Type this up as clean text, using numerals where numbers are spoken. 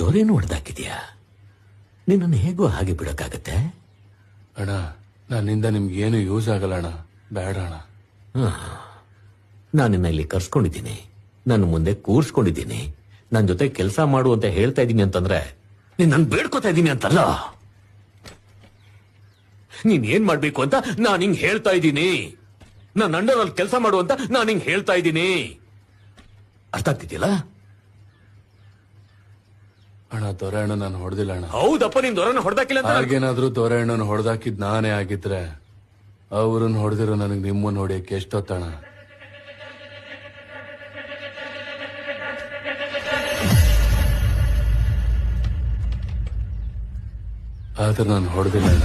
ದೊರೆನೂ ಹೊಡೆದಾಕಿದ್ಯಾ? ನಿನ್ನನ್ನು ಹೇಗೋ ಹಾಗೆ ಬಿಡಕ್ಕಾಗತ್ತೆ? ಅಣ್ಣ, ನನ್ನಿಂದ ನಿಮ್ಗೆ ಏನು ಯೂಸ್ ಆಗಲ್ಲ ಅಣ್ಣ, ಬೇಡ ಅಣ್ಣ. ನಾನು ನಿನ್ನ ಇಲ್ಲಿ ಕರ್ಸ್ಕೊಂಡಿದ್ದೀನಿ, ನನ್ನ ಮುಂದೆ ಕೂರ್ಸ್ಕೊಂಡಿದ್ದೀನಿ, ನನ್ನ ಜೊತೆ ಕೆಲಸ ಮಾಡು ಅಂತ ಹೇಳ್ತಾ ಇದ್ದೀನಿ ಅಂತಂದ್ರೆ ನಿನ್ನ ಬೇಡ್ಕೋತಾ ಇದ್ದೀನಿ ಅಂತಲ್ಲ. ನೀನ್ ಏನ್ ಮಾಡ್ಬೇಕು ಅಂತ ನಾನು ಹಿಂಗ್ ಹೇಳ್ತಾ ಇದ್ದೀನಿ. ನನ್ನ ಅಂಡರಲ್ಲಿ ಕೆಲಸ ಮಾಡು ಅಂತ ನಾನು ಹಿಂಗ್ ಹೇಳ್ತಾ ಇದ್ದೀನಿ. ಅರ್ಥ ಆಗ್ತಿದ್ಯಲ್ಲ? ಅಣ್ಣ, ದೊರೆ ಅಣ್ಣ ನಾನು ಹೊಡೆದಿಲ್ಲ ಅಣ್ಣ. ಹೌದಪ್ಪ, ನೀನ್ ದೊರೆನ ಹೊಡೆದಾಕಿಲ್ಲ ಅಂತ. ಹಾಗೇನಾದ್ರೂ ದೊರೆ ಅಣ್ಣನ ಹೊಡೆದಾಕಿದ್ ನಾನೇ ಆಗಿದ್ರೆ ಅವ್ರನ್ನ ಹೊಡೆದಿರೋ ನನಗೆ ನಿಮ್ಮನ್ನ ಹೊಡಿಯಕ್ಕೆ ಎಷ್ಟೊತ್ತಣ? ಆದ್ರೆ ನಾನು ಹೊಡೆದಿಲ್ಲ ಅಣ್ಣ.